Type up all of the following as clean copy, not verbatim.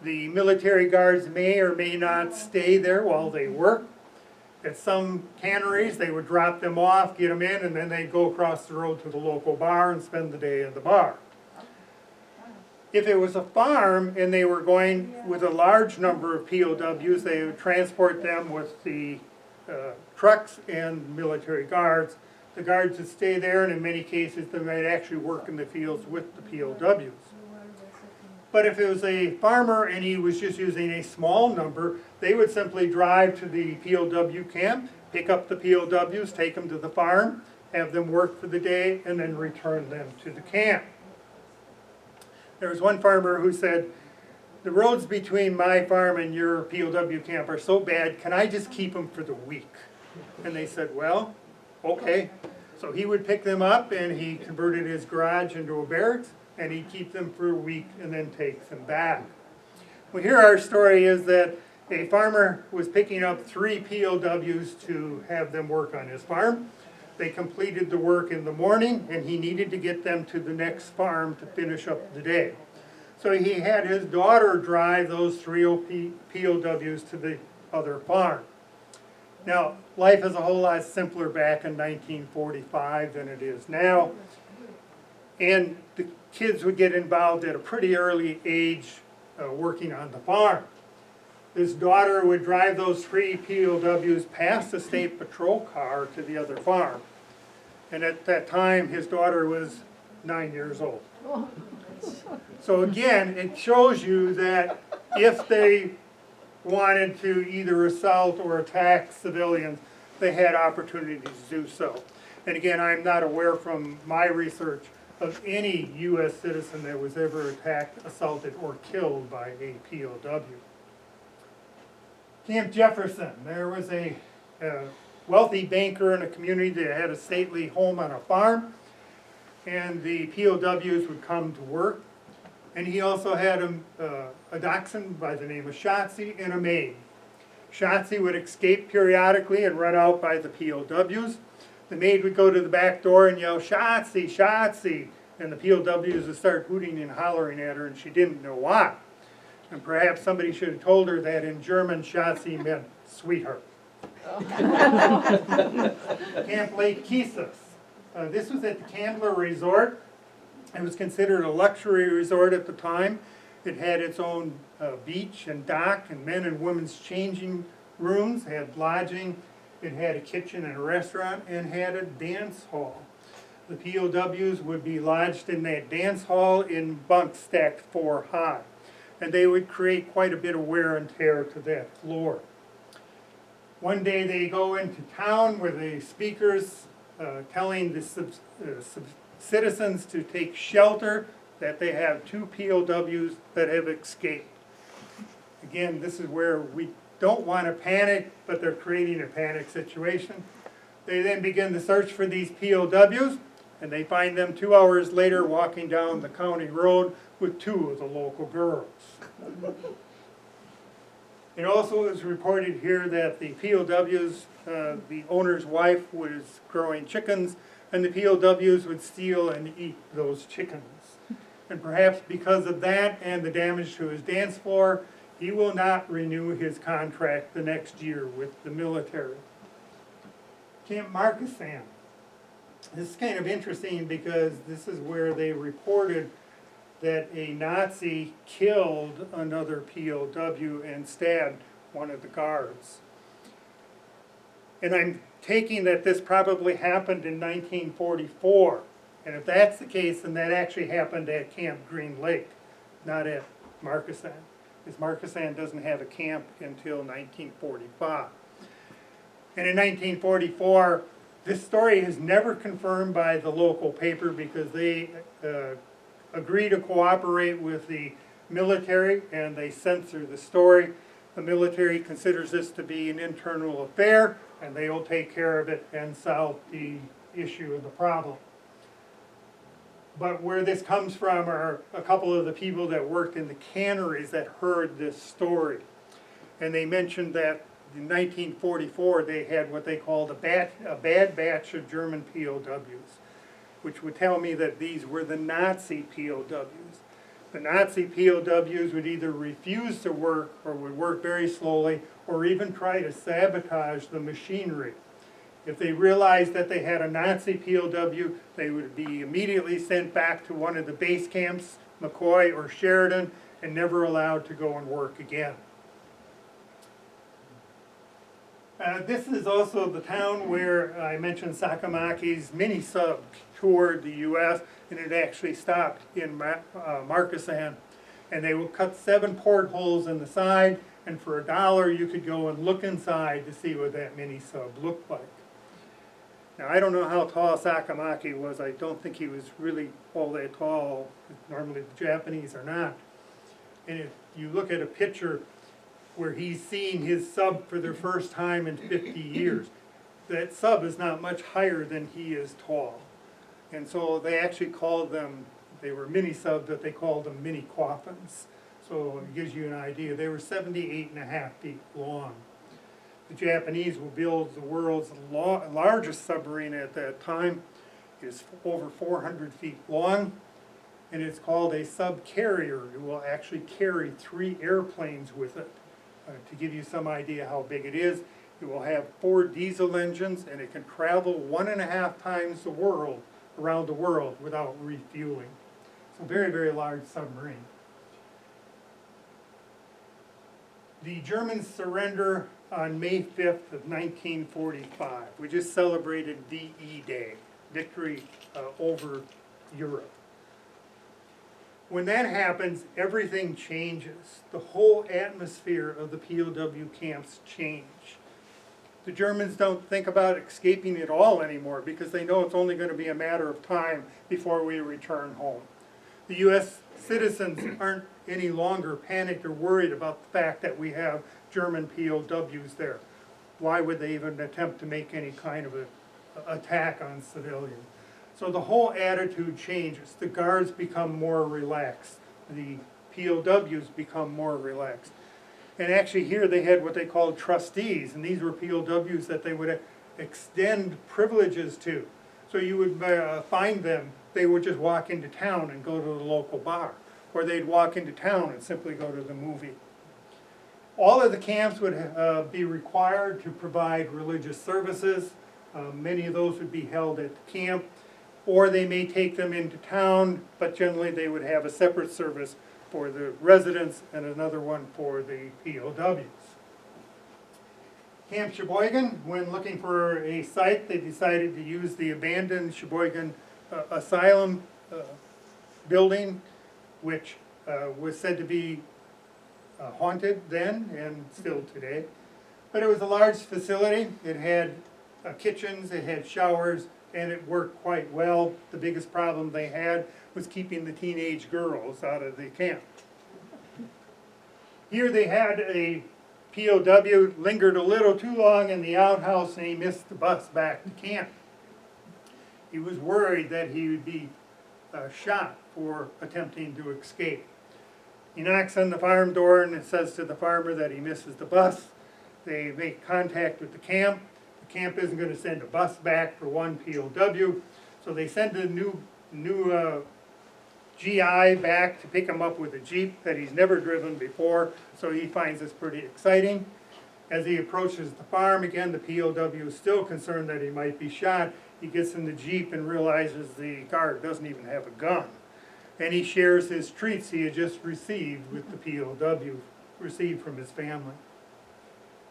The military guards may or may not stay there while they work. At some canneries, they would drop them off, get them in, and then they'd go across the road to the local bar and spend the day at the bar. If it was a farm and they were going with a large number of POWs, they would transport them with the trucks and military guards. The guards would stay there, and in many cases they might actually work in the fields with the POWs. But if it was a farmer and he was just using a small number, they would simply drive to the POW camp, pick up the POWs, take them to the farm, have them work for the day, and then return them to the camp. There was one farmer who said, "The roads between my farm and your POW camp are so bad, can I just keep them for the week?" And they said, "Well, okay." So he would pick them up, and he converted his garage into a barracks, and he'd keep them for a week and then take them back. Well, here our story is that a farmer was picking up 3 POWs to have them work on his farm. They completed the work in the morning, and he needed to get them to the next farm to finish up the day. So he had his daughter drive those 3 POWs to the other farm. Now, life is a whole lot simpler back in 1945 than it is now. And the kids would get involved at a pretty early age working on the farm. His daughter would drive those 3 POWs past the state patrol car to the other farm. And at that time, his daughter was 9 years old. So again, it shows you that if they wanted to either assault or attack civilians, they had opportunities to do so. And again, I'm not aware from my research of any U.S. citizen that was ever attacked, assaulted, or killed by a POW. Camp Jefferson, there was a wealthy banker in a community that had a stately home on a farm, and the POWs would come to work. And he also had a dachshund by the name of Shotzi and a maid. Shotzi would escape periodically and run out by the POWs. The maid would go to the back door and yell, "Shotzi, Shotzi," and the POWs would start hooting and hollering at her, and she didn't know why. And perhaps somebody should have told her that in German, Shotzi meant sweetheart. Camp Lake Kesis. This was at the Candler Resort. It was considered a luxury resort at the time. It had its own beach and dock and men and women's changing rooms, had lodging, it had a kitchen and a restaurant, and had a dance hall. The POWs would be lodged in that dance hall in bunks stacked 4 high. And they would create quite a bit of wear and tear to that floor. One day they go into town where the speakers telling the citizens to take shelter, that they have 2 POWs that have escaped. Again, this is where we don't want to panic, but they're creating a panic situation. They then begin to search for these POWs, and they find them 2 hours later walking down the county road with 2 of the local girls. It also is reported here that the POWs, the owner's wife was growing chickens, and the POWs would steal and eat those chickens. And perhaps because of that and the damage to his dance floor, he will not renew his contract the next year with the military. Camp Markesan. This is kind of interesting because this is where they reported that a Nazi killed another POW and stabbed one of the guards. And I'm taking that this probably happened in 1944. And if that's the case, then that actually happened at Camp Green Lake, not at Markesan, because Markesan doesn't have a camp until 1945. And in 1944, this story is never confirmed by the local paper because they agree to cooperate with the military and they censor the story. The military considers this to be an internal affair and they will take care of it and solve the issue of the problem. But where this comes from are a couple of the people that worked in the canneries that heard this story. And they mentioned that in 1944 they had what they called a bad batch of German POWs, which would tell me that these were the Nazi POWs. The Nazi POWs would either refuse to work or would work very slowly or even try to sabotage the machinery. If they realized that they had a Nazi POW, they would be immediately sent back to one of the base camps, McCoy or Sheridan, and never allowed to go and work again. This is also the town where I mentioned Sakamaki's mini-sub toured the U.S. and it actually stopped in Markesan. And they will cut 7 portholes in the side, and for $1 you could go and look inside to see what that mini-sub looked like. Now, I don't know how tall Sakamaki was. I don't think he was really all that tall. Normally the Japanese are not. And if you look at a picture where he's seeing his sub for the first time in 50 years, that sub is not much higher than he is tall. And so they actually called them, they were mini subs, but they called them mini coffins. So it gives you an idea. They were 78.5 feet long. The Japanese will build the world's largest submarine at that time. It is over 400 feet long, and it's called a subcarrier. It will actually carry 3 airplanes with it. To give you some idea how big it is, it will have 4 diesel engines, and it can travel 1.5 times the world, around the world, without refueling. So very, very large submarine. The Germans surrender on May 5th of 1945. We just celebrated VE Day, victory over Europe. When that happens, everything changes. The whole atmosphere of the POW camps change. The Germans don't think about escaping at all anymore because they know it's only going to be a matter of time before we return home. The U.S. citizens aren't any longer panicked or worried about the fact that we have German POWs there. Why would they even attempt to make any kind of an attack on civilians? So the whole attitude changes. The guards become more relaxed. The POWs become more relaxed. And actually here they had what they called trustees, and these were POWs that they would extend privileges to. So you would find them, they would just walk into town and go to the local bar, or they'd walk into town and simply go to the movie. All of the camps would be required to provide religious services. Many of those would be held at the camp, or they may take them into town, but generally they would have a separate service for the residents and another one for the POWs. Camp Sheboygan, when looking for a site, they decided to use the abandoned Sheboygan Asylum building, which was said to be haunted then and still today. But it was a large facility. It had kitchens, it had showers, and it worked quite well. The biggest problem they had was keeping the teenage girls out of the camp. Here they had a POW lingered a little too long in the outhouse and he missed the bus back to camp. He was worried that he would be shot for attempting to escape. He knocks on the farm door and it says to the farmer that he misses the bus. They make contact with the camp. The camp isn't going to send a bus back for one POW, so they send a new GI back to pick him up with a Jeep that he's never driven before, so he finds this pretty exciting. As he approaches the farm, again, the POW is still concerned that he might be shot. He gets in the Jeep and realizes the guard doesn't even have a gun. And he shares his treats he had just received with the POW, received from his family.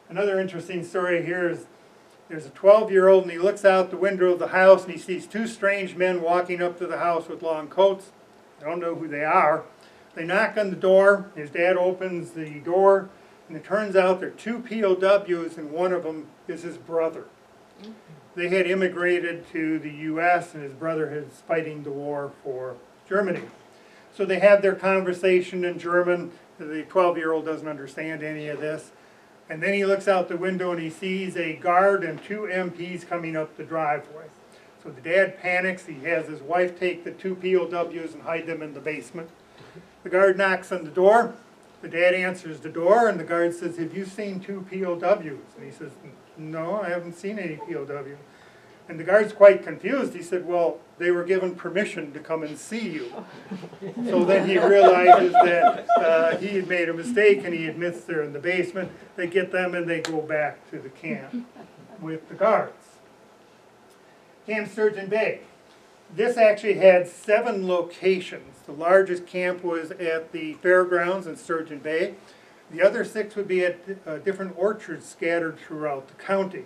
Another interesting story here is there's a 12-year-old and he looks out the window of the house and he sees 2 strange men walking up to the house with long coats. I don't know who they are. They knock on the door. His dad opens the door, and it turns out they're 2 POWs, and one of them is his brother. They had immigrated to the U.S., and his brother is fighting the war for Germany. So they have their conversation in German. The 12-year-old doesn't understand any of this. And then he looks out the window and he sees a guard and 2 MPs coming up the driveway. So the dad panics. He has his wife take the 2 POWs and hide them in the basement. The guard knocks on the door. The dad answers the door and the guard says, "Have you seen 2 POWs?" And he says, "No, I haven't seen any POWs." And the guard's quite confused. He said, well, they were given permission to come and see you. So then he realizes that he had made a mistake, and he admits they're in the basement. They get them and they go back to the camp with the guards. Camp Sturgeon Bay. This actually had 7 locations. The largest camp was at the fairgrounds in Sturgeon Bay. The other 6 would be at different orchards scattered throughout the county.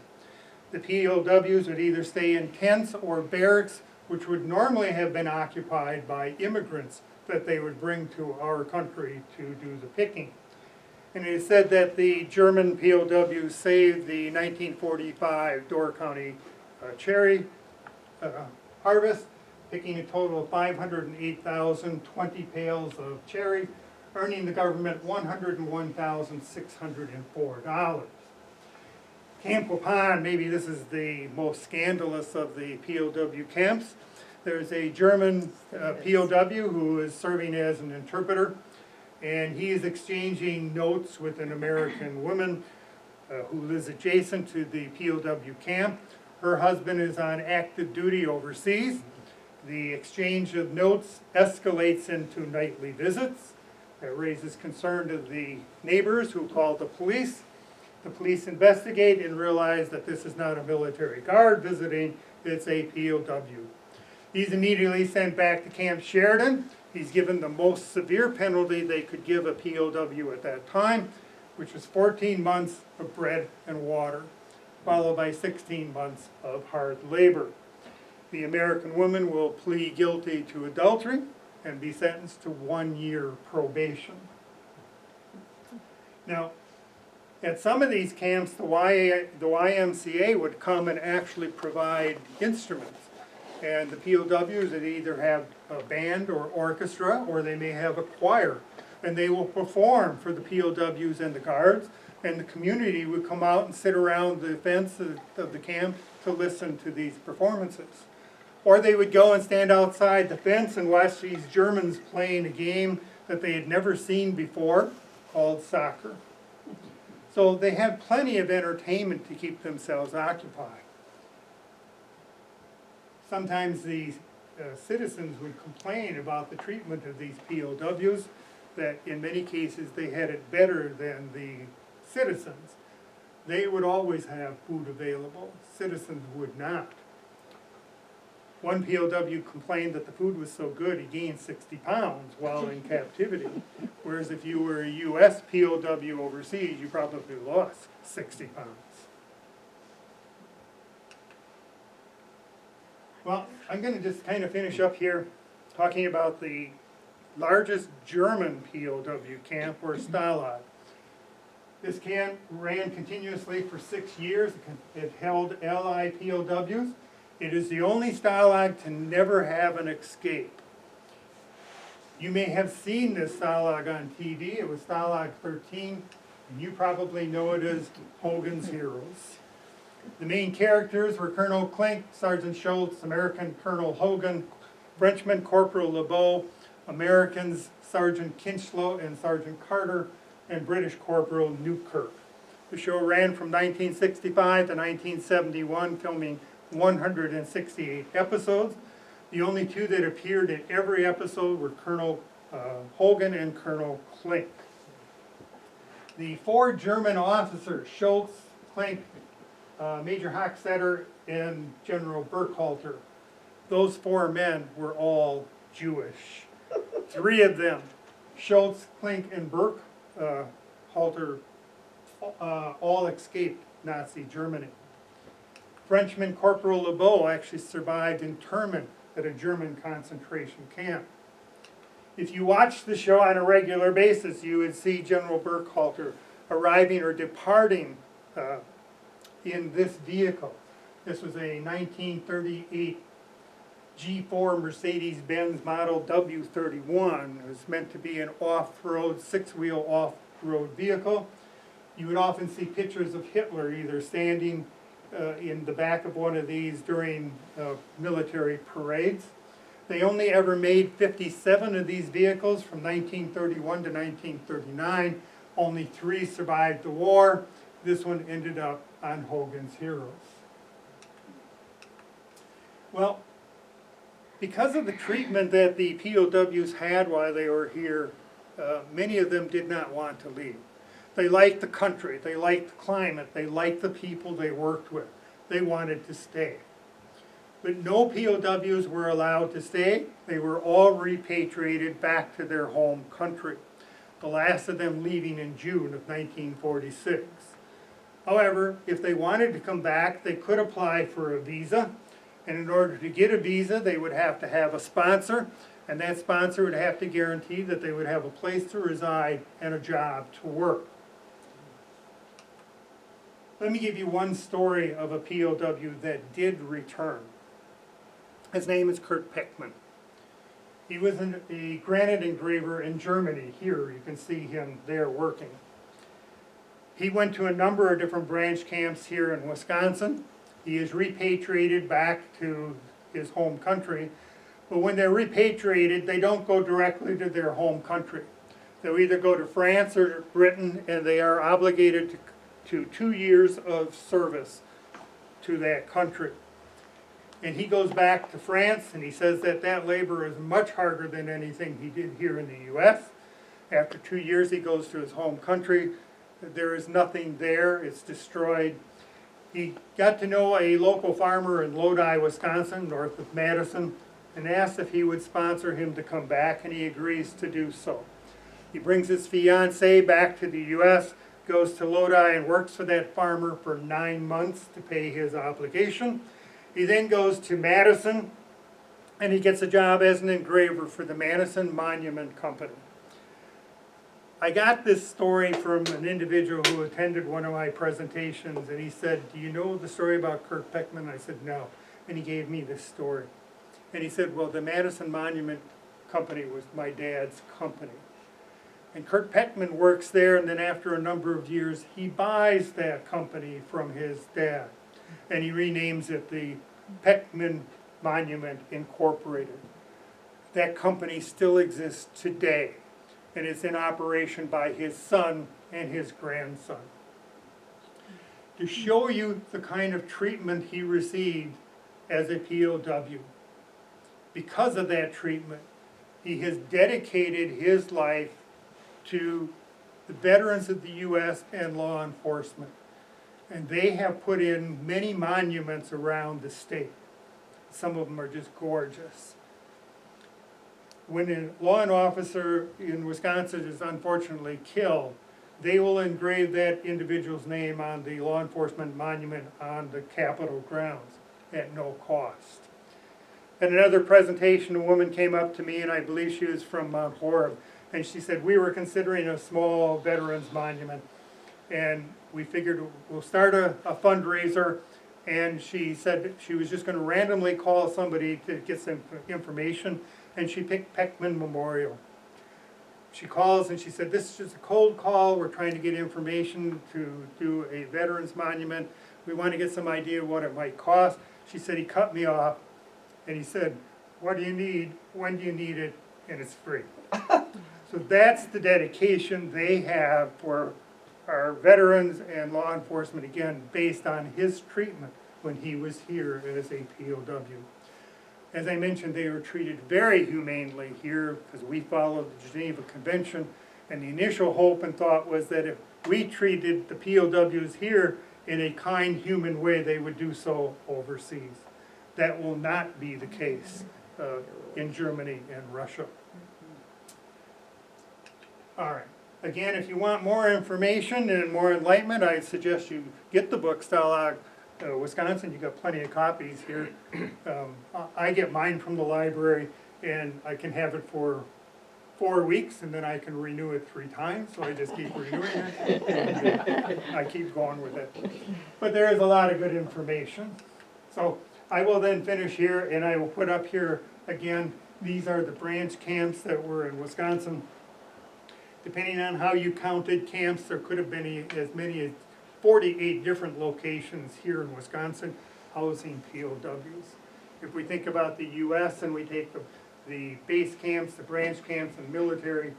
The POWs would either stay in tents or barracks, which would normally have been occupied by immigrants that they would bring to our country to do the picking. And it is said that the German POWs saved the 1945 Door County cherry harvest, picking a total of 508,020 pails of cherry, earning the government $101,604. Camp Waupun, maybe this is the most scandalous of the POW camps. There's a German POW who is serving as an interpreter, and he is exchanging notes with an American woman who lives adjacent to the POW camp. Her husband is on active duty overseas. The exchange of notes escalates into nightly visits. That raises concern to the neighbors, who call the police. The police investigate and realize that this is not a military guard visiting, it's a POW. He's immediately sent back to Camp Sheridan. He's given the most severe penalty they could give a POW at that time, which was 14 months of bread and water, followed by 16 months of hard labor. The American woman will plead guilty to adultery and be sentenced to 1 year probation. Now, at some of these camps, the YMCA would come and actually provide instruments. And the POWs would either have a band or orchestra, or they may have a choir. And they will perform for the POWs and the guards, and the community would come out and sit around the fence of the camp to listen to these performances. Or they would go and stand outside the fence and watch these Germans playing a game that they had never seen before, called soccer. So they had plenty of entertainment to keep themselves occupied. Sometimes the citizens would complain about the treatment of these POWs, that in many cases they had it better than the citizens. They would always have food available. Citizens would not. One POW complained that the food was so good he gained 60 pounds while in captivity, whereas if you were a U.S. POW overseas, you probably lost 60 pounds. Well, I'm going to just kind of finish up here talking about the largest German POW camp, or Stalag. This camp ran continuously for 6 years. It held Allied POWs. It is the only Stalag to never have an escape. You may have seen this Stalag on TV. It was Stalag 13, and you probably know it as Hogan's Heroes. The main characters were Colonel Klink, Sergeant Schultz, American Colonel Hogan, Frenchman Corporal LeBeau, Americans Sergeant Kinchlow and Sergeant Carter, and British Corporal Newkirk. The show ran from 1965 to 1971, filming 168 episodes. The only 2 that appeared in every episode were Colonel Hogan and Colonel Klink. The 4 German officers, Schultz, Klink, Major Hochstetter, and General Burkhalter, those 4 men were all Jewish. 3 of them, Schultz, Klink, and Burkhalter, all escaped Nazi Germany. Frenchman Corporal LeBeau actually survived internment at a German concentration camp. If you watch the show on a regular basis, you would see General Burkhalter arriving or departing in this vehicle. This was a 1938 G4 Mercedes-Benz model W31. It was meant to be an off-road, 6-wheel off-road vehicle. You would often see pictures of Hitler either standing in the back of one of these during military parades. They only ever made 57 of these vehicles from 1931 to 1939. Only 3 survived the war. This one ended up on Hogan's Heroes. Well, because of the treatment that the POWs had while they were here, many of them did not want to leave. They liked the country, they liked the climate, they liked the people they worked with. They wanted to stay. But no POWs were allowed to stay. They were all repatriated back to their home country, the last of them leaving in June of 1946. However, if they wanted to come back, they could apply for a visa. And in order to get a visa, they would have to have a sponsor, and that sponsor would have to guarantee that they would have a place to reside and a job to work. Let me give you one story of a POW that did return. His name is Kurt Peckman. He was a granite engraver in Germany. Here, you can see him there working. He went to a number of different branch camps here in Wisconsin. He is repatriated back to his home country, but when they're repatriated, they don't go directly to their home country. They'll either go to France or Britain, and they are obligated to 2 years of service to that country. And he goes back to France, and he says that that labor is much harder than anything he did here in the U.S. After 2 years, he goes to his home country. There is nothing there. It's destroyed. He got to know a local farmer in Lodi, Wisconsin, north of Madison, and asked if he would sponsor him to come back, and he agrees to do so. He brings his fiancée back to the U.S., goes to Lodi and works for that farmer for 9 months to pay his obligation. He then goes to Madison, and he gets a job as an engraver for the Madison Monument Company. I got this story from an individual who attended one of my presentations, and he said, "Do you know the story about Kurt Peckman?" I said, "No." And he gave me this story. And he said, "Well, the Madison Monument Company was my dad's company. And Kurt Peckman works there, and then after a number of years, he buys that company from his dad. And he renames it the Peckman Monument Incorporated. That company still exists today, and it's in operation by his son and his grandson." To show you the kind of treatment he received as a POW. Because of that treatment, he has dedicated his life to the veterans of the U.S. and law enforcement. And they have put in many monuments around the state. Some of them are just gorgeous. When a law officer in Wisconsin is unfortunately killed, they will engrave that individual's name on the law enforcement monument on the Capitol grounds at no cost. At another presentation, a woman came up to me, and I believe she was from Mount Horeb, and she said, "We were considering a small veterans monument, and we figured we'll start a fundraiser." And she said she was just going to randomly call somebody to get some information, and she picked Peckman Memorial. She calls and she said, "This is just a cold call. We're trying to get information to do a veterans monument. We want to get some idea of what it might cost." She said, he cut me off, and he said, "What do you need? When do you need it? And it's free." So that's the dedication they have for our veterans and law enforcement, again, based on his treatment when he was here as a POW. As I mentioned, they were treated very humanely here because we followed the Geneva Convention, and the initial hope and thought was that if we treated the POWs here in a kind, human way, they would do so overseas. That will not be the case in Germany and Russia. All right. Again, if you want more information and more enlightenment, I suggest you get the book, Stalag, Wisconsin. You got plenty of copies here. I get mine from the library, and I can have it for 4 weeks, and then I can renew it 3 times, so I just keep renewing it, and I keep going with it. But there is a lot of good information. So I will then finish here, and I will put up here again, these are the branch camps that were in Wisconsin. Depending on how you counted camps, there could have been as many as 48 different locations here in Wisconsin housing POWs. If we think about the U.S. and we take the base camps, the branch camps, and military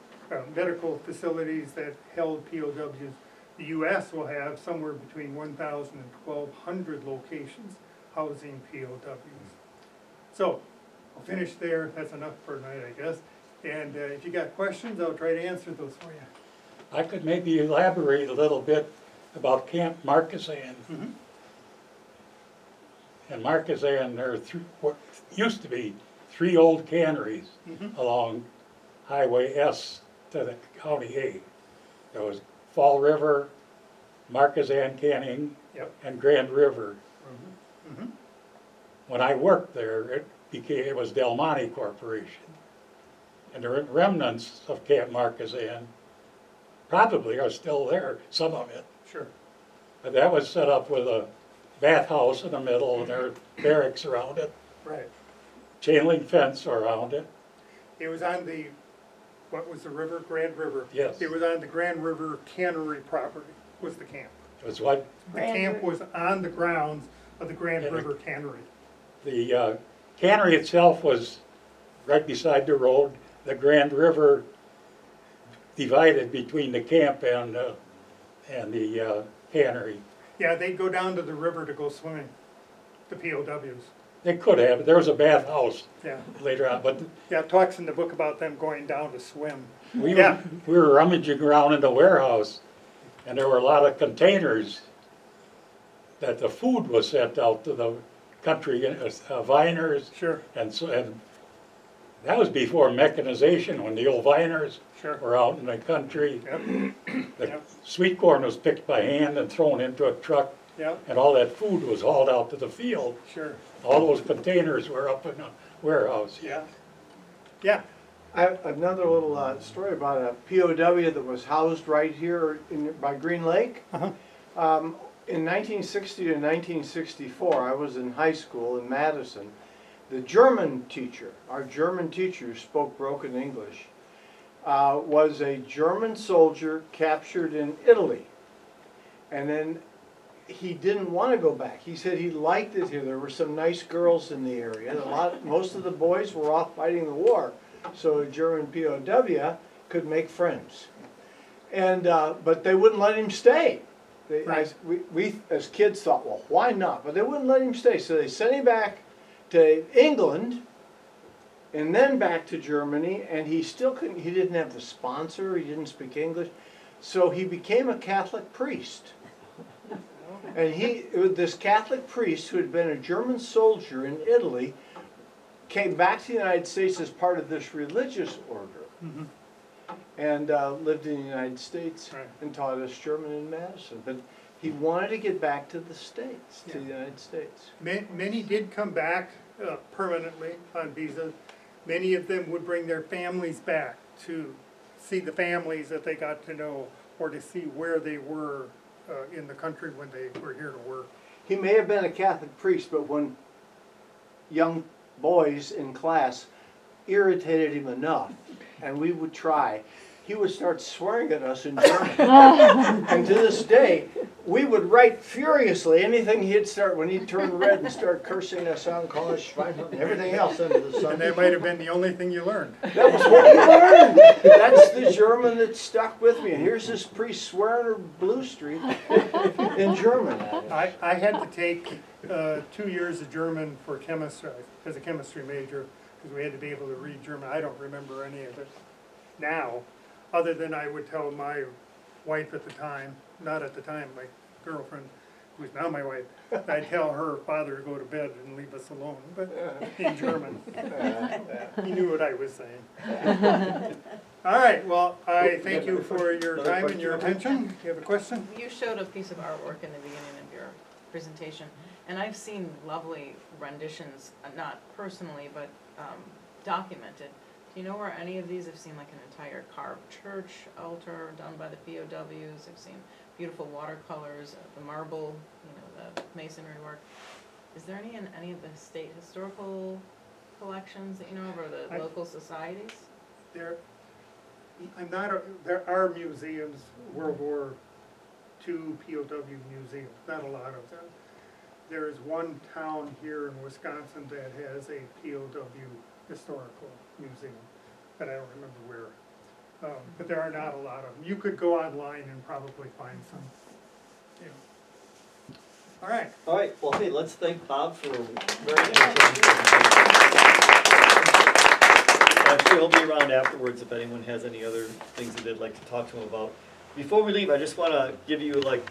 medical facilities that held POWs, the U.S. will have somewhere between 1,000 and 1,200 locations housing POWs. So, I'll finish there, that's enough for tonight, I guess. And if you got questions, I'll try to answer those for you. I could maybe elaborate a little bit about Camp Marquezan. Mhm. In Marquezan, there are what used to be 3 old canneries Mhm. along Highway S to the County A. There was Fall River, Marquezan Canning, Yep. and Grand River. Mhm. When I worked there, it was Del Monte Corporation. And the remnants of Camp Marquezan probably are still there, some of it. Sure. But that was set up with a bathhouse in the middle and there were barracks around it, Right. chain link fence around it. It was on the, what was the river? Grand River. Yes. It was on the Grand River Cannery property, was the camp. It was what The camp was on the grounds of the Grand Yeah, River Cannery. the cannery itself was right beside the road. The Grand River divided between the camp and the cannery. Yeah, they'd go down to the river to go swimming, the POWs. They could have, there was a bathhouse Yeah, later on, but yeah, it talks in the book about them going down to swim. we Yeah. were rummaging around in the warehouse and there were a lot of containers that the food was sent out to the country, viners, Sure, and that was before mechanization, when the old viners sure. were out in the country. Yep, The Yep. sweet corn was picked by hand and thrown into a truck, yep, and all that food was hauled out to the field. sure, All those containers were up in the warehouse. yeah. Yeah, I have another little story about a POW that was housed right here by Green Lake. Uh-huh. In 1960 to 1964, I was in high school in Madison. The German teacher, our German teacher who spoke broken English, was a German soldier captured in Italy. And then he didn't want to go back. He said he liked it here. There were some nice girls in the area. Most of the boys were off fighting the war, so a German POW could make friends. And but they wouldn't let him stay. Right. We as kids thought, well, why not? But they wouldn't let him stay, so they sent him back to England, and then back to Germany. And he still couldn't. He didn't have the sponsor. He didn't speak English, so he became a Catholic priest. And this Catholic priest who had been a German soldier in Italy came back to the United States as part of this religious order. mhm, And lived in the United States Right. and taught us German in Madison. But he wanted to get back to the States, to Yeah. the United States. Many did come back permanently on visas. Many of them would bring their families back to see the families that they got to know, or to see where they were in the country when they were here to work. He may have been a Catholic priest, but when young boys in class irritated him enough, and we would try, he would start swearing at us in German. And to this day, we would write furiously anything he'd start, when he'd turn red and start cursing us out and calling us Schweinhund and everything else under the sun. And that might have been the only thing you learned. That was what we learned. That's the German that stuck with me. And here's this priest swearing at Blue Street in German. I had to take 2 years of German for chemistry, as a chemistry major, because we had to be able to read German. I don't remember any of it now, other than I would tell my wife at the time, not at the time, my girlfriend, who's now my wife, I'd tell her father to go to bed and leave us alone, but in German. He knew what I was saying. All right, well, I thank you for your time and your attention. You have a question? You showed a piece of artwork in the beginning of your presentation, and I've seen lovely renditions, not personally, but documented. Do you know where any of these have seen like an entire carved church altar done by the POWs? I've seen beautiful watercolors, the marble, the masonry work. Is there any in any of the state historical collections that you know of, or the local societies? There are museums, World War II POW museums, not a lot of them. There is one town here in Wisconsin that has a POW historical museum, but I don't remember where. But there are not a lot of them. You could go online and probably find some. All right. All right, well, hey, let's thank Bob for a very entertaining presentation. I'm sure he'll be around afterwards if anyone has any other things that they'd like to talk to him about. Before we leave, I just want to give you like